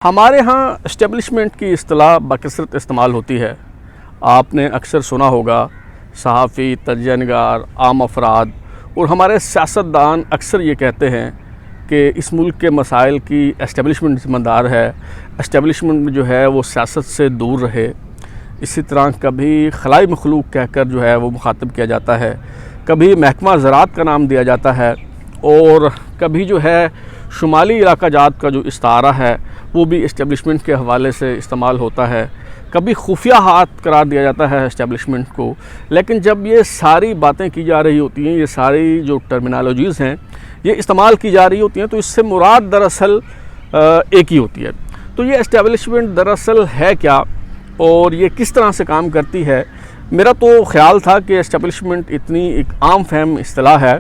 ہمارے ہاں اسٹیبلشمنٹ کی اصطلاح بکثرت استعمال ہوتی ہے۔ آپ نے اکثر سنا ہوگا صحافی، تجزیہ نگار، عام افراد اور ہمارے سیاستدان اکثر یہ کہتے ہیں کہ اس ملک کے مسائل کی اسٹیبلشمنٹ ذمہ دار ہے، اسٹیبلشمنٹ جو ہے وہ سیاست سے دور رہے۔ اسی طرح کبھی خلائی مخلوق کہہ کر جو ہے وہ مخاطب کیا جاتا ہے، کبھی محکمہ زراعت کا نام دیا جاتا ہے، اور کبھی جو ہے شمالی علاقہ جات کا جو استعارہ ہے وہ بھی اسٹیبلشمنٹ کے حوالے سے استعمال ہوتا ہے، کبھی خفیہ ہاتھ قرار دیا جاتا ہے اسٹیبلشمنٹ کو۔ لیکن جب یہ ساری باتیں کی جا رہی ہوتی ہیں، یہ ساری جو ٹرمینالوجیز ہیں یہ استعمال کی جا رہی ہوتی ہیں، تو اس سے مراد دراصل ایک ہی ہوتی ہے۔ تو یہ اسٹیبلشمنٹ دراصل ہے کیا اور یہ کس طرح سے کام کرتی ہے؟ میرا تو خیال تھا کہ اسٹیبلشمنٹ اتنی ایک عام فہم اصطلاح ہے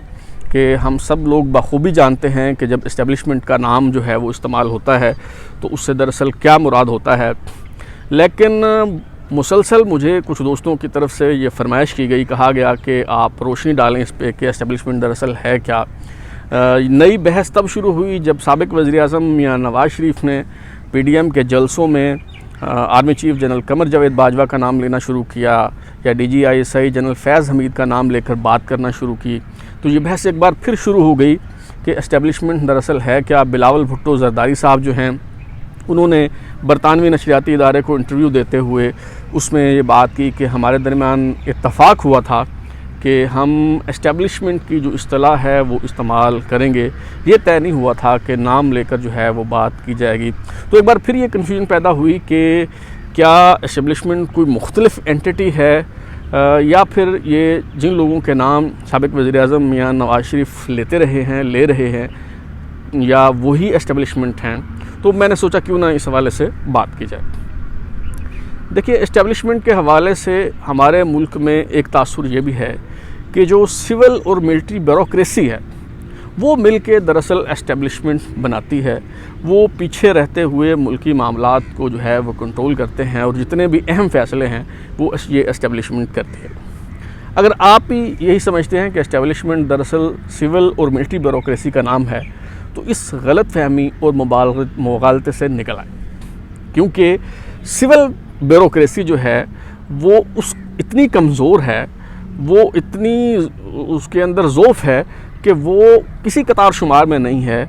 کہ ہم سب لوگ بخوبی جانتے ہیں کہ جب اسٹیبلشمنٹ کا نام جو ہے وہ استعمال ہوتا ہے تو اس سے دراصل کیا مراد ہوتا ہے۔ لیکن مسلسل مجھے کچھ دوستوں کی طرف سے یہ فرمائش کی گئی، کہا گیا کہ آپ روشنی ڈالیں اس پہ کہ اسٹیبلشمنٹ دراصل ہے کیا۔ نئی بحث تب شروع ہوئی جب سابق وزیر اعظم میاں نواز شریف نے پی ڈی ایم کے جلسوں میں army chief general Qamar Javed Bajwa کا نام لینا شروع کیا، یا D G I S I general Faiz Hameed کا نام لے کر بات کرنا شروع کی، تو یہ بحث ایک بار پھر شروع ہو گئی کہ اسٹیبلشمنٹ دراصل ہے کیا۔ بلاول بھٹو زرداری صاحب جو ہیں انہوں نے برطانوی نشریاتی ادارے کو انٹرویو دیتے ہوئے اس میں یہ بات کی کہ ہمارے درمیان اتفاق ہوا تھا کہ ہم اسٹیبلشمنٹ کی جو اصطلاح ہے وہ استعمال کریں گے، یہ طے نہیں ہوا تھا کہ نام لے کر جو ہے وہ بات کی جائے گی۔ تو ایک بار پھر یہ کنفیوژن پیدا ہوئی کہ کیا اسٹیبلشمنٹ کوئی مختلف اینٹی ہے، یا پھر یہ جن لوگوں کے نام سابق وزیر اعظم میاں نواز شریف لے رہے ہیں یا وہی اسٹیبلشمنٹ ہیں۔ تو میں نے سوچا کیوں نہ اس حوالے سے بات کی جائے۔ دیکھیے، اسٹیبلشمنٹ کے حوالے سے ہمارے ملک میں ایک تاثر یہ بھی ہے کہ جو سول اور ملٹری بیوروکریسی ہے وہ مل کے دراصل اسٹیبلشمنٹ بناتی ہے۔ وہ پیچھے رہتے ہوئے ملکی معاملات کو جو ہے وہ کنٹرول کرتے ہیں، اور جتنے بھی اہم فیصلے ہیں وہ یہ اسٹیبلشمنٹ کرتی ہے۔ اگر آپ ہی یہی سمجھتے ہیں کہ اسٹیبلشمنٹ دراصل سول اور ملٹری بیوروکریسی کا نام ہے تو اس غلط فہمی اور مغالطے سے نکل آئیں، کیونکہ سول بیوروکریسی جو ہے وہ اتنی کمزور ہے، وہ اتنی اس کے اندر ضعف ہے کہ وہ کسی قطار شمار میں نہیں ہے،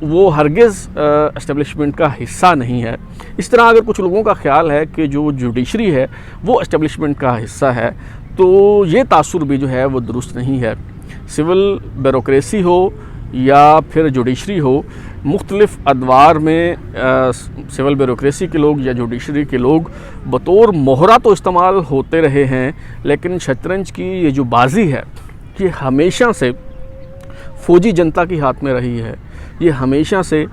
وہ ہرگز اسٹیبلشمنٹ کا حصہ نہیں ہے۔ اس طرح اگر کچھ لوگوں کا خیال ہے کہ جو جوڈیشری ہے وہ اسٹیبلشمنٹ کا حصہ ہے تو یہ تاثر بھی جو ہے وہ درست نہیں ہے۔ سول بیوروکریسی ہو یا پھر جوڈیشری ہو، مختلف ادوار میں سول بیوروکریسی کے لوگ یا جوڈیشری کے لوگ بطور مہرہ تو استعمال ہوتے رہے ہیں، لیکن شطرنج کی یہ جو بازی ہے یہ ہمیشہ سے فوجی جنتا کی ہاتھ میں رہی ہے۔ یہ ہمیشہ سے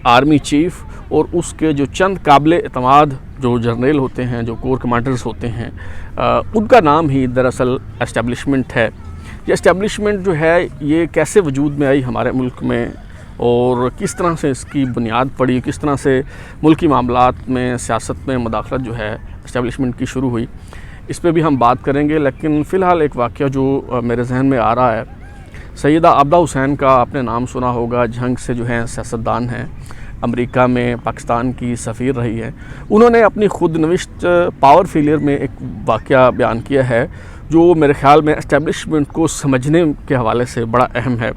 آرمی چیف اور اس کے جو چند قابل اعتماد جو جرنیل ہوتے ہیں، جو کور کمانڈرز ہوتے ہیں، ان کا نام ہی دراصل اسٹیبلشمنٹ ہے۔ یہ اسٹیبلشمنٹ جو ہے یہ کیسے وجود میں آئی ہمارے ملک میں، اور کس طرح سے اس کی بنیاد پڑی، کس طرح سے ملکی معاملات میں سیاست میں مداخلت جو ہے اسٹیبلشمنٹ کی شروع ہوئی، اس پہ بھی ہم بات کریں گے۔ لیکن فی الحال ایک واقعہ جو میرے ذہن میں آ رہا ہے، سیدہ عابدہ حسین کا آپ نے نام سنا ہوگا، جھنگ سے جو ہیں سیاستدان ہیں، امریکہ میں پاکستان کی سفیر رہی ہے۔ انہوں نے اپنی خود نوشت پاور فیلئر میں ایک واقعہ بیان کیا ہے جو میرے خیال میں اسٹیبلشمنٹ کو سمجھنے کے حوالے سے بڑا اہم ہے۔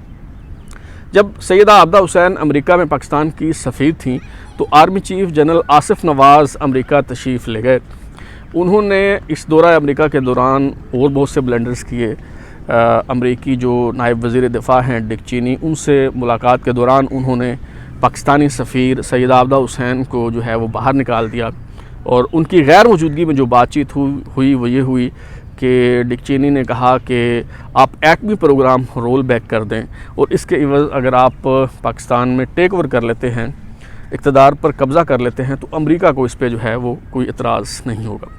جب سیدہ عابدہ حسین امریکہ میں پاکستان کی سفیر تھیں تو آرمی چیف جنرل آصف نواز امریکہ تشریف لے گئے۔ انہوں نے اس دورہ امریکہ کے دوران اور بہت سے بلنڈرز کیے۔ امریکی جو نائب وزیر دفاع ہیں ڈک چینی، ان سے ملاقات کے دوران انہوں نے پاکستانی سفیر سیدہ عابدہ حسین کو جو ہے وہ باہر نکال دیا، اور ان کی غیر موجودگی میں جو بات چیت ہوئی وہ یہ ہوئی کہ ڈک چینی نے کہا کہ آپ ایٹمی پروگرام رول بیک کر دیں، اور اس کے عوض اگر آپ پاکستان میں ٹیک اوور کر لیتے ہیں، اقتدار پر قبضہ کر لیتے ہیں، تو امریکہ کو اس پہ جو ہے وہ کوئی اعتراض نہیں ہوگا۔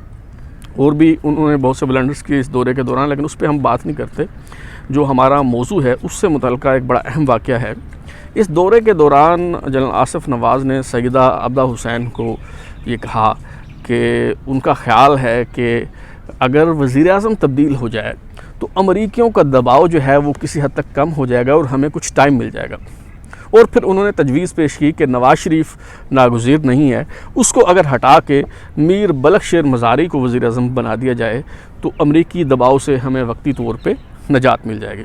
اور بھی انہوں نے بہت سے بلنڈرز کیے اس دورے کے دوران، لیکن اس پہ ہم بات نہیں کرتے۔ جو ہمارا موضوع ہے اس سے متعلقہ ایک بڑا اہم واقعہ ہے۔ اس دورے کے دوران جنرل آصف نواز نے سیدہ عابدہ حسین کو یہ کہا کہ ان کا خیال ہے کہ اگر وزیر اعظم تبدیل ہو جائے تو امریکیوں کا دباؤ جو ہے وہ کسی حد تک کم ہو جائے گا اور ہمیں کچھ ٹائم مل جائے گا۔ اور پھر انہوں نے تجویز پیش کی کہ نواز شریف ناگزیر نہیں ہے، اس کو اگر ہٹا کے میر بلخ شیر مزاری کو وزیر اعظم بنا دیا جائے تو امریکی دباؤ سے ہمیں وقتی طور پہ نجات مل جائے گی۔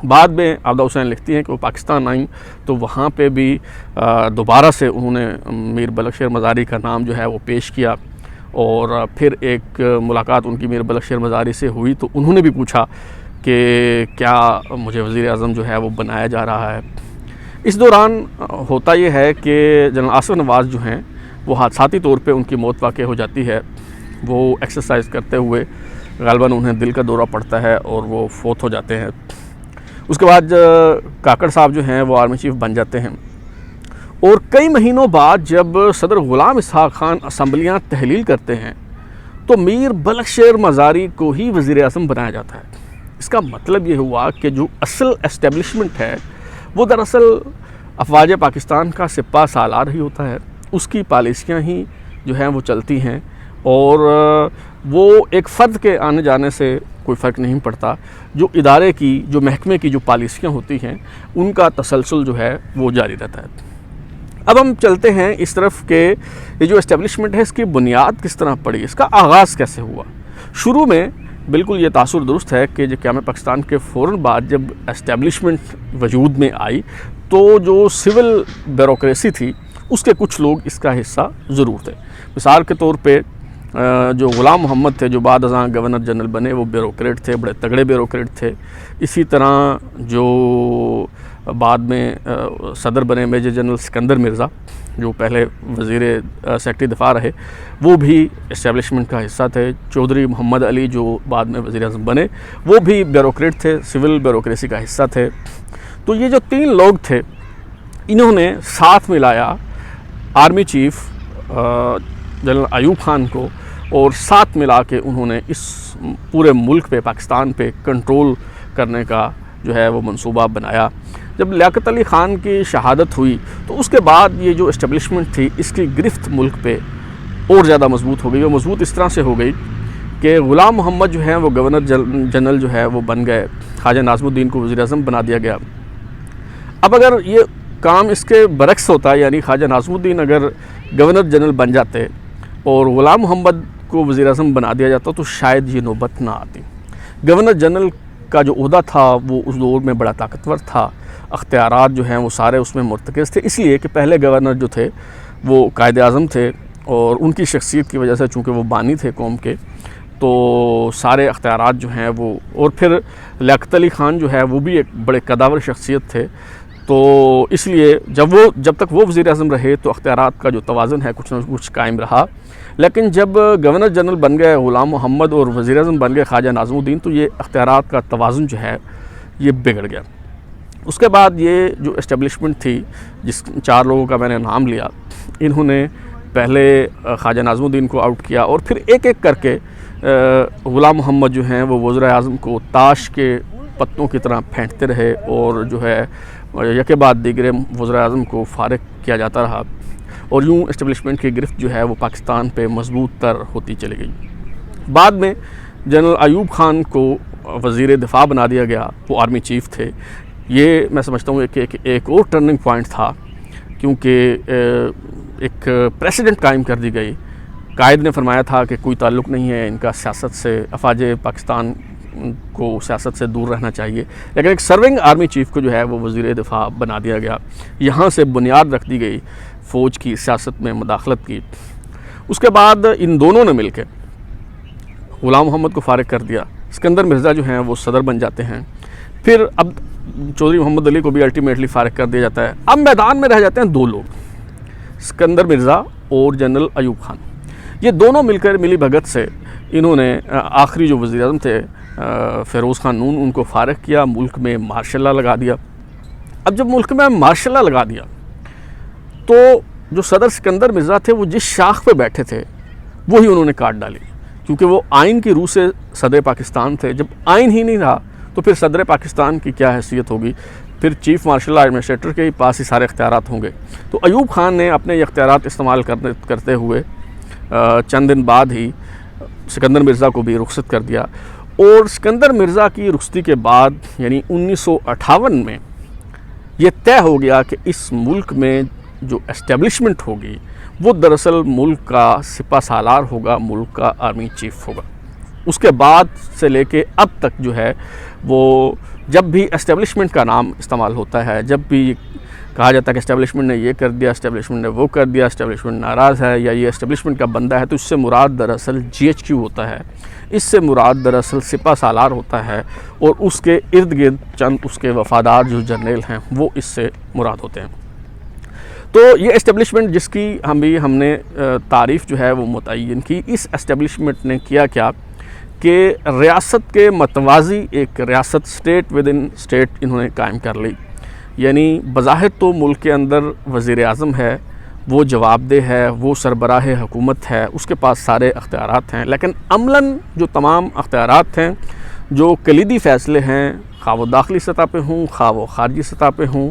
بعد میں عابدہ حسین لکھتی ہیں کہ وہ پاکستان آئیں تو وہاں پہ بھی دوبارہ سے انہوں نے میر بلخ شیر مزاری کا نام جو ہے وہ پیش کیا، اور پھر ایک ملاقات ان کی میر بلخ شیر مزاری سے ہوئی تو انہوں نے بھی پوچھا کہ کیا مجھے وزیر اعظم جو ہے وہ بنایا جا رہا ہے۔ اس دوران ہوتا یہ ہے کہ جنرل آصف نواز جو ہیں وہ حادثاتی طور پہ ان کی موت واقع ہو جاتی ہے، وہ ایکسرسائز کرتے ہوئے غالباً انہیں دل کا دورہ پڑتا ہے اور وہ فوت ہو جاتے ہیں۔ اس کے بعد کاکڑ صاحب جو ہیں وہ آرمی چیف بن جاتے ہیں، اور کئی مہینوں بعد جب صدر غلام اسحاق خان اسمبلیاں تحلیل کرتے ہیں تو میر بلخ شیر مزاری کو ہی وزیر اعظم بنایا جاتا ہے۔ اس کا مطلب یہ ہوا کہ جو اصل اسٹیبلشمنٹ ہے وہ دراصل افواج پاکستان کا سپہ سالار ہی ہوتا ہے، اس کی پالیسیاں ہی جو ہیں وہ چلتی ہیں، اور وہ ایک فرد کے آنے جانے سے کوئی فرق نہیں پڑتا، جو ادارے کی جو محکمے کی جو پالیسیاں ہوتی ہیں ان کا تسلسل جو ہے وہ جاری رہتا ہے۔ اب ہم چلتے ہیں اس طرف کہ یہ جو اسٹیبلشمنٹ ہے اس کی بنیاد کس طرح پڑی، اس کا آغاز کیسے ہوا۔ شروع میں بالکل یہ تاثر درست ہے کہ قیام پاکستان کے فوراً بعد جب اسٹیبلشمنٹ وجود میں آئی تو جو سول بیوروکریسی تھی اس کے کچھ لوگ اس کا حصہ ضرور تھے۔ مثال کے طور پہ جو غلام محمد تھے جو بعد ازاں گورنر جنرل بنے، وہ بیوروکریٹ تھے، بڑے تگڑے بیوروکریٹ تھے۔ اسی طرح جو بعد میں صدر بنے میجر جنرل سکندر مرزا جو پہلے وزیر سیکرٹری دفاع رہے، وہ بھی اسٹیبلشمنٹ کا حصہ تھے۔ چودھری محمد علی جو بعد میں وزیر اعظم بنے، وہ بھی بیوروکریٹ تھے، سول بیوروکریسی کا حصہ تھے۔ تو یہ جو تین لوگ تھے انہوں نے ساتھ ملایا army chief general Ayub Khan کو، اور ساتھ ملا کے انہوں نے اس پورے ملک پہ، پاکستان پہ کنٹرول کرنے کا جو ہے وہ منصوبہ بنایا۔ جب لیاقت علی خان کی شہادت ہوئی تو اس کے بعد یہ جو اسٹیبلشمنٹ تھی اس کی گرفت ملک پہ اور زیادہ مضبوط ہو گئی، اور مضبوط اس طرح سے ہو گئی کہ غلام محمد جو ہیں وہ گورنر جنرل جو ہے وہ بن گئے، خواجہ ناظم الدین کو وزیر اعظم بنا دیا گیا۔ اب اگر یہ کام اس کے برعکس ہوتا، یعنی خواجہ ناظم الدین اگر گورنر جنرل بن جاتے اور غلام محمد کو وزیر اعظم بنا دیا جاتا تو شاید یہ نوبت نہ آتی۔ گورنر جنرل کا جو عہدہ تھا وہ اس دور میں بڑا طاقتور تھا، اختیارات جو ہیں وہ سارے اس میں مرتکز تھے، اس لیے کہ پہلے گورنر جو تھے وہ قائد اعظم تھے، اور ان کی شخصیت کی وجہ سے چونکہ وہ بانی تھے قوم کے، تو سارے اختیارات جو ہیں وہ، اور پھر لیاقت علی خان جو ہے وہ بھی ایک بڑے قداور شخصیت تھے، تو اس لیے جب تک وہ وزیر اعظم رہے تو اختیارات کا جو توازن ہے کچھ نہ کچھ قائم رہا۔ لیکن جب گورنر جنرل بن گئے غلام محمد اور وزیر اعظم بن گئے خواجہ ناظم الدین تو یہ اختیارات کا توازن جو ہے یہ بگڑ گیا۔ اس کے بعد یہ جو اسٹیبلشمنٹ تھی جس چار لوگوں کا میں نے نام لیا، انہوں نے پہلے خواجہ ناظم الدین کو آؤٹ کیا، اور پھر ایک ایک کر کے غلام محمد جو ہیں وہ وزیر اعظم کو تاش کے پتوں کی طرح پھینٹتے رہے، اور جو ہے یکے بعد دیگرے وزیر اعظم کو فارغ کیا جاتا رہا، اور یوں اسٹیبلشمنٹ کی گرفت جو ہے وہ پاکستان پہ مضبوط تر ہوتی چلی گئی۔ بعد میں جنرل ایوب خان کو وزیر دفاع بنا دیا گیا، وہ آرمی چیف تھے۔ یہ میں سمجھتا ہوں کہ ایک اور ٹرننگ پوائنٹ تھا، کیونکہ ایک پریسیڈنٹ قائم کر دی گئی۔ قائد نے فرمایا تھا کہ کوئی تعلق نہیں ہے ان کا سیاست سے، افواج پاکستان کو سیاست سے دور رہنا چاہیے، لیکن ایک سرونگ آرمی چیف کو جو ہے وہ وزیر دفاع بنا دیا گیا۔ یہاں سے بنیاد رکھ دی گئی فوج کی سیاست میں مداخلت کی۔ اس کے بعد ان دونوں نے مل کے غلام محمد کو فارغ کر دیا، سکندر مرزا جو ہیں وہ صدر بن جاتے ہیں، پھر اب چودھری محمد علی کو بھی الٹیمیٹلی فارغ کر دیا جاتا ہے۔ اب میدان میں رہ جاتے ہیں دو لوگ، سکندر مرزا اور جنرل ایوب خان۔ یہ دونوں مل کر ملی بھگت سے انہوں نے آخری جو وزیر اعظم تھے فیروز خان نون، ان کو فارغ کیا، ملک میں مارشل لا لگا دیا۔ اب جب ملک میں مارشل لا لگا دیا تو جو صدر سکندر مرزا تھے وہ جس شاخ پہ بیٹھے تھے وہی انہوں نے کاٹ ڈالی، کیونکہ وہ آئین کی روح سے صدر پاکستان تھے۔ جب آئین ہی نہیں رہا تو پھر صدر پاکستان کی کیا حیثیت ہوگی، پھر چیف مارشل ایڈمنسٹریٹر کے پاس ہی سارے اختیارات ہوں گے۔ تو ایوب خان نے اپنے یہ اختیارات استعمال کرتے ہوئے چند دن بعد ہی سکندر مرزا کو بھی رخصت کر دیا، اور سکندر مرزا کی رخصتی کے بعد یعنی 1958 میں یہ طے ہو گیا کہ اس ملک میں جو اسٹیبلشمنٹ ہوگی وہ دراصل ملک کا سپہ سالار ہوگا، ملک کا آرمی چیف ہوگا۔ اس کے بعد سے لے کے اب تک جو ہے وہ جب بھی اسٹیبلشمنٹ کا نام استعمال ہوتا ہے، جب بھی کہا جاتا ہے کہ اسٹیبلشمنٹ نے یہ کر دیا، اسٹیبلشمنٹ نے وہ کر دیا، اسٹیبلشمنٹ ناراض ہے یا یہ اسٹیبلشمنٹ کا بندہ ہے، تو اس سے مراد دراصل GHQ ہوتا ہے، اس سے مراد دراصل سپہ سالار ہوتا ہے، اور اس کے ارد گرد چند اس کے وفادار جو جرنیل ہیں وہ اس سے مراد ہوتے ہیں۔ تو یہ اسٹیبلشمنٹ جس کی ہم نے تعریف جو ہے وہ متعین کی، اس اسٹیبلشمنٹ نے کیا کیا کہ ریاست کے متوازی ایک ریاست اسٹیٹ ود ان اسٹیٹ انہوں نے قائم کر لی۔ یعنی بظاہر تو ملک کے اندر وزیر اعظم ہے، وہ جواب دہ ہے، وہ سربراہ حکومت ہے، اس کے پاس سارے اختیارات ہیں، لیکن عملاً جو تمام اختیارات ہیں، جو کلیدی فیصلے ہیں، خواہ وہ داخلی سطح پہ ہوں، خواہ وہ خارجی سطح پہ ہوں،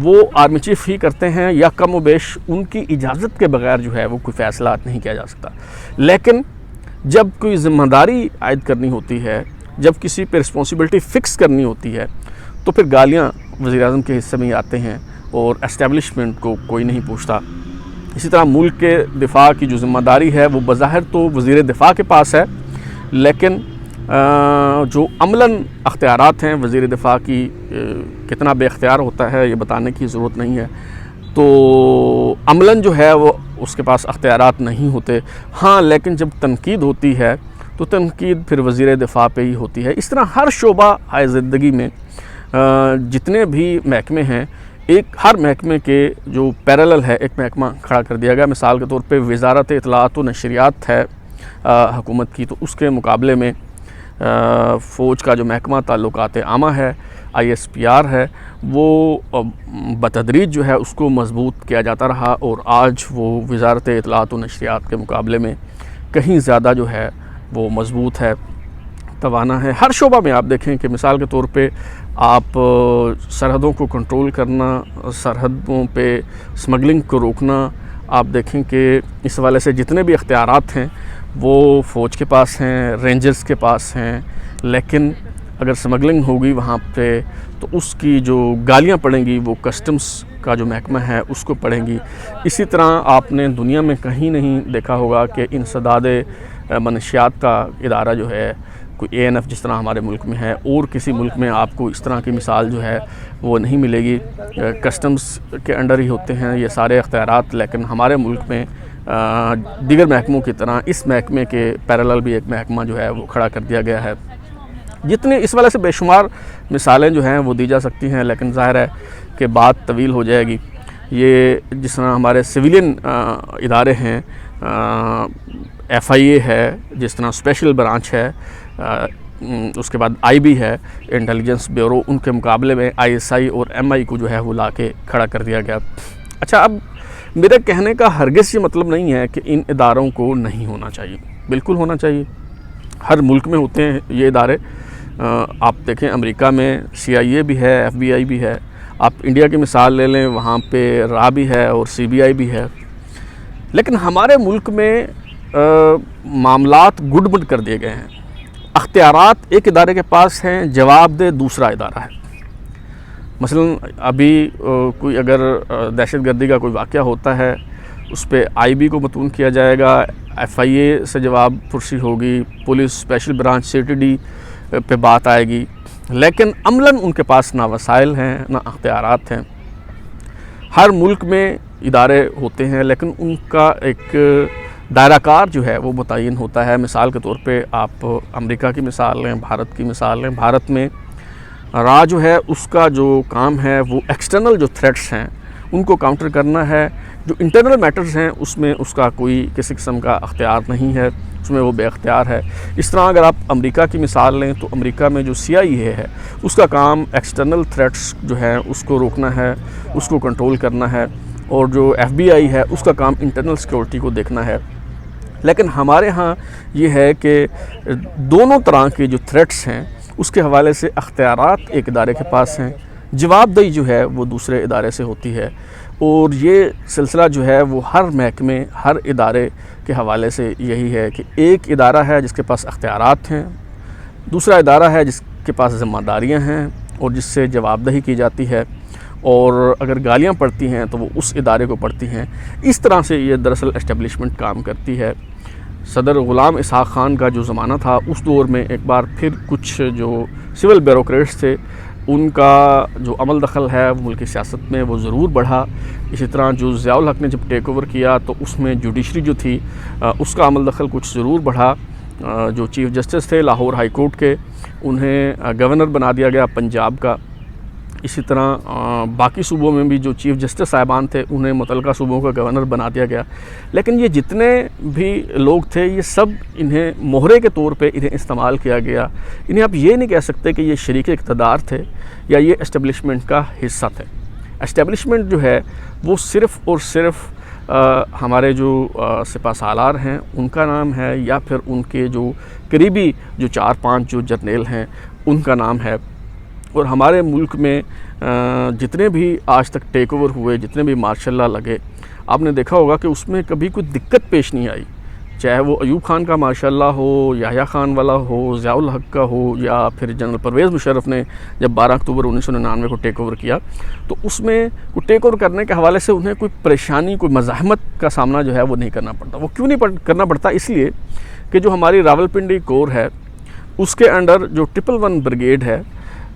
وہ آرمی چیف ہی کرتے ہیں، یا کم و بیش ان کی اجازت کے بغیر جو ہے وہ کوئی فیصلہ نہیں کیا جا سکتا۔ لیکن جب کوئی ذمہ داری عائد کرنی ہوتی ہے، جب کسی پہ رسپانسبلٹی فکس کرنی ہوتی ہے، تو پھر گالیاں وزیر اعظم کے حصے میں ہی آتے ہیں اور اسٹیبلشمنٹ کو کوئی نہیں پوچھتا۔ اسی طرح ملک کے دفاع کی جو ذمہ داری ہے وہ بظاہر تو وزیر دفاع کے پاس ہے، لیکن جو عملاً اختیارات ہیں وزیر دفاع کی کتنا بے اختیار ہوتا ہے یہ بتانے کی ضرورت نہیں ہے۔ تو عملاً جو ہے وہ اس کے پاس اختیارات نہیں ہوتے، ہاں لیکن جب تنقید ہوتی ہے تو تنقید پھر وزیر دفاع پہ ہی ہوتی ہے۔ اس طرح ہر شعبہ ہائے زندگی میں جتنے بھی محکمے ہیں، ہر محکمے کے جو پیرالل ہے ایک محکمہ کھڑا کر دیا گیا۔ مثال کے طور پہ وزارت اطلاعات و نشریات ہے حکومت کی، تو اس کے مقابلے میں فوج کا جو محکمہ تعلقات عامہ ہے، ISPR ہے، وہ بتدریج جو ہے اس کو مضبوط کیا جاتا رہا، اور آج وہ وزارت اطلاعات و نشریات کے مقابلے میں کہیں زیادہ جو ہے وہ مضبوط ہے، توانا ہے۔ ہر شعبہ میں آپ دیکھیں کہ مثال کے طور پہ آپ سرحدوں کو کنٹرول کرنا، سرحدوں پہ سمگلنگ کو روکنا، آپ دیکھیں کہ اس حوالے سے جتنے بھی اختیارات ہیں وہ فوج کے پاس ہیں، رینجرز کے پاس ہیں، لیکن اگر سمگلنگ ہوگی وہاں پہ تو اس کی جو گالیاں پڑیں گی وہ کسٹمز کا جو محکمہ ہے اس کو پڑیں گی۔ اسی طرح آپ نے دنیا میں کہیں نہیں دیکھا ہوگا کہ انسداد منشیات کا ادارہ جو ہے، کوئی ANF جس طرح ہمارے ملک میں ہے، اور کسی ملک میں آپ کو اس طرح کی مثال جو ہے وہ نہیں ملے گی۔ کسٹمز کے انڈر ہی ہوتے ہیں یہ سارے اختیارات، لیکن ہمارے ملک میں دیگر محکموں کی طرح اس محکمے کے پیرالل بھی ایک محکمہ جو ہے وہ کھڑا کر دیا گیا ہے۔ جتنے اس والے سے بے شمار مثالیں جو ہیں وہ دی جا سکتی ہیں، لیکن ظاہر ہے کہ بات طویل ہو جائے گی۔ یہ جس طرح ہمارے سویلین ادارے ہیں، FIA ہے، جس طرح اسپیشل برانچ ہے، اس کے بعد IB ہے، انٹیلیجنس بیورو، ان کے مقابلے میں ISI اور MI کو جو ہے وہ لا کے کھڑا کر دیا گیا۔ اچھا، اب میرے کہنے کا ہرگز یہ مطلب نہیں ہے کہ ان اداروں کو نہیں ہونا چاہیے، بالکل ہونا چاہیے، ہر ملک میں ہوتے ہیں یہ ادارے۔ آپ دیکھیں امریکہ میں CIA بھی ہے، FBI بھی ہے، آپ انڈیا کی مثال لے لیں، وہاں پہ RA بھی ہے اور CBI بھی ہے، لیکن ہمارے ملک میں معاملات گڈ کر دیے گئے ہیں۔ اختیارات ایک ادارے کے پاس ہیں، جواب دہ دوسرا ادارہ ہے۔ مثلا ابھی کوئی اگر دہشت گردی کا کوئی واقعہ ہوتا ہے، اس پہ IB کو متون کیا جائے گا، FIA سے جواب پرسی ہوگی، پولیس اسپیشل برانچ CTD پہ بات آئے گی، لیکن عملاً ان کے پاس نہ وسائل ہیں نہ اختیارات ہیں۔ ہر ملک میں ادارے ہوتے ہیں، لیکن ان کا ایک دائرہ کار جو ہے وہ متعین ہوتا ہے۔ مثال کے طور پہ آپ امریکہ کی مثال لیں، بھارت کی مثال لیں۔ بھارت میں RA جو ہے اس کا جو کام ہے وہ ایکسٹرنل جو تھریٹس ہیں ان کو کاؤنٹر کرنا ہے، جو انٹرنل میٹرز ہیں اس میں اس کا کوئی کسی قسم کا اختیار نہیں ہے، اس میں وہ بے اختیار ہے۔ اس طرح اگر آپ امریکہ کی مثال لیں تو امریکہ میں جو CIA ہے اس کا کام ایکسٹرنل تھریٹس جو ہے اس کو روکنا ہے، اس کو کنٹرول کرنا ہے، اور جو FBI ہے اس کا کام انٹرنل سیکورٹی کو دیکھنا ہے۔ لیکن ہمارے ہاں یہ ہے کہ دونوں طرح کے جو تھریٹس ہیں اس کے حوالے سے اختیارات ایک ادارے کے پاس ہیں، جواب دہی جو ہے وہ دوسرے ادارے سے ہوتی ہے، اور یہ سلسلہ جو ہے وہ ہر محکمے، ہر ادارے کے حوالے سے یہی ہے کہ ایک ادارہ ہے جس کے پاس اختیارات ہیں، دوسرا ادارہ ہے جس کے پاس ذمہ داریاں ہیں اور جس سے جواب دہی کی جاتی ہے، اور اگر گالیاں پڑتی ہیں تو وہ اس ادارے کو پڑتی ہیں۔ اس طرح سے یہ دراصل اسٹیبلشمنٹ کام کرتی ہے۔ صدر غلام اسحاق خان کا جو زمانہ تھا اس دور میں ایک بار پھر کچھ جو سول بیوروکریٹس تھے ان کا جو عمل دخل ہے وہ ملکی سیاست میں وہ ضرور بڑھا۔ اسی طرح جو ضیاء الحق نے جب ٹیک اوور کیا تو اس میں جوڈیشری جو تھی اس کا عمل دخل کچھ ضرور بڑھا۔ جو چیف جسٹس تھے لاہور ہائی کورٹ کے انہیں گورنر بنا دیا گیا پنجاب کا۔ اسی طرح باقی صوبوں میں بھی جو چیف جسٹس صاحبان تھے انہیں متعلقہ صوبوں کا گورنر بنا دیا گیا۔ لیکن یہ جتنے بھی لوگ تھے یہ سب انہیں مہرے کے طور پہ انہیں استعمال کیا گیا۔ انہیں آپ یہ نہیں کہہ سکتے کہ یہ شریک اقتدار تھے یا یہ اسٹیبلشمنٹ کا حصہ تھے۔ اسٹیبلشمنٹ جو ہے وہ صرف اور صرف ہمارے جو سپہ سالار ہیں ان کا نام ہے یا پھر ان کے جو قریبی جو 4-5 جو جرنیل ہیں ان کا نام ہے۔ اور ہمارے ملک میں جتنے بھی آج تک ٹیک اوور ہوئے، جتنے بھی ماشاء اللہ لگے، آپ نے دیکھا ہوگا کہ اس میں کبھی کوئی دقت پیش نہیں آئی، چاہے وہ ایوب خان کا ماشاء اللہ ہو، یحییٰ خان والا ہو، ضیاء الحق کا ہو، یا پھر جنرل پرویز مشرف نے جب 12 اکتوبر 1999 کو ٹیک اوور کیا تو اس میں ٹیک اوور کرنے کے حوالے سے انہیں کوئی پریشانی، کوئی مزاحمت کا سامنا جو ہے وہ نہیں کرنا پڑتا۔ وہ کیوں نہیں کرنا پڑتا؟ اس لیے کہ جو ہماری راولپنڈی کور ہے اس کے انڈر جو 111 بریگیڈ ہے،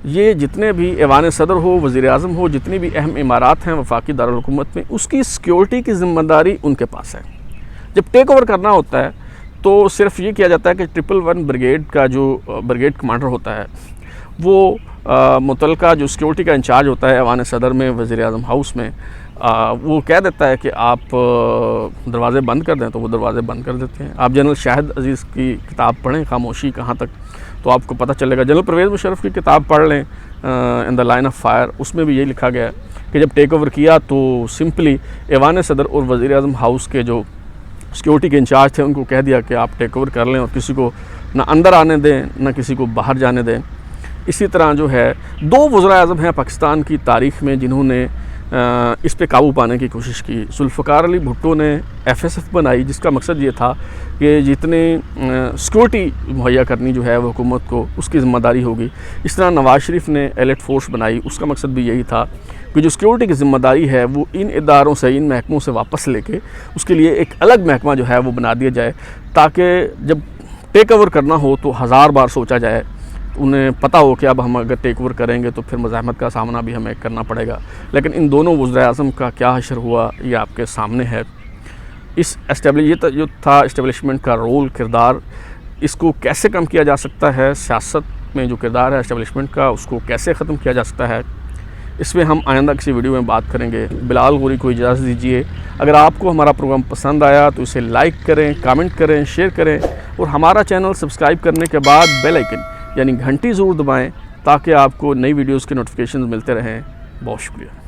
یہ جتنے بھی ایوان صدر ہو، وزیر اعظم ہو، جتنی بھی اہم عمارات ہیں وفاقی دارالحکومت میں، اس کی سیکیورٹی کی ذمہ داری ان کے پاس ہے۔ جب ٹیک اوور کرنا ہوتا ہے تو صرف یہ کیا جاتا ہے کہ 111 بریگیڈ کا جو بریگیڈ کمانڈر ہوتا ہے وہ متعلقہ جو سیکیورٹی کا انچارج ہوتا ہے ایوان صدر میں، وزیر اعظم ہاؤس میں، وہ کہہ دیتا ہے کہ آپ دروازے بند کر دیں تو وہ دروازے بند کر دیتے ہیں۔ آپ جنرل شاہد عزیز کی کتاب پڑھیں خاموشی کہاں تک، تو آپ کو پتہ چلے گا۔ جنرل پرویز مشرف کی کتاب پڑھ لیں ان دا لائن آف فائر، اس میں بھی یہی لکھا گیا ہے کہ جب ٹیک اوور کیا تو سمپلی ایوان صدر اور وزیر اعظم ہاؤس کے جو سیکیورٹی کے انچارج تھے ان کو کہہ دیا کہ آپ ٹیک اوور کر لیں اور کسی کو نہ اندر آنے دیں نہ کسی کو باہر جانے دیں۔ اسی طرح جو ہے 2 وزراء اعظم ہیں پاکستان کی تاریخ میں جنہوں نے اس پہ قابو پانے کی کوشش کی۔ ذوالفقار علی بھٹو نے FSF بنائی جس کا مقصد یہ تھا کہ جتنے سیکورٹی مہیا کرنی جو ہے وہ حکومت کو اس کی ذمہ داری ہوگی۔ اس طرح نواز شریف نے ایلیٹ فورس بنائی، اس کا مقصد بھی یہی تھا کہ جو سیکورٹی کی ذمہ داری ہے وہ ان اداروں سے، ان محکموں سے واپس لے کے اس کے لیے ایک الگ محکمہ جو ہے وہ بنا دیا جائے، تاکہ جب ٹیک اوور کرنا ہو تو 1000 بار سوچا جائے، انہیں پتہ ہو کہ اب ہم اگر ٹیک اوور کریں گے تو پھر مزاحمت کا سامنا بھی ہمیں کرنا پڑے گا۔ لیکن ان دونوں وزراء اعظم کا کیا حشر ہوا یہ آپ کے سامنے ہے۔ یہ جو تھا اسٹیبلشمنٹ کا رول، کردار، اس کو کیسے کم کیا جا سکتا ہے، سیاست میں جو کردار ہے اسٹیبلشمنٹ کا اس کو کیسے ختم کیا جا سکتا ہے، اس میں ہم آئندہ کسی ویڈیو میں بات کریں گے۔ بلال غوری کو اجازت دیجیے۔ اگر آپ کو ہمارا پروگرام پسند آیا تو اسے لائک کریں، کامنٹ کریں، شیئر کریں اور ہمارا چینل سبسکرائب کرنے کے بعد بیل آئیکن یعنی گھنٹی ضرور دبائیں تاکہ آپ کو نئی ویڈیوز کے نوٹیفیکیشنز ملتے رہیں۔ بہت شکریہ۔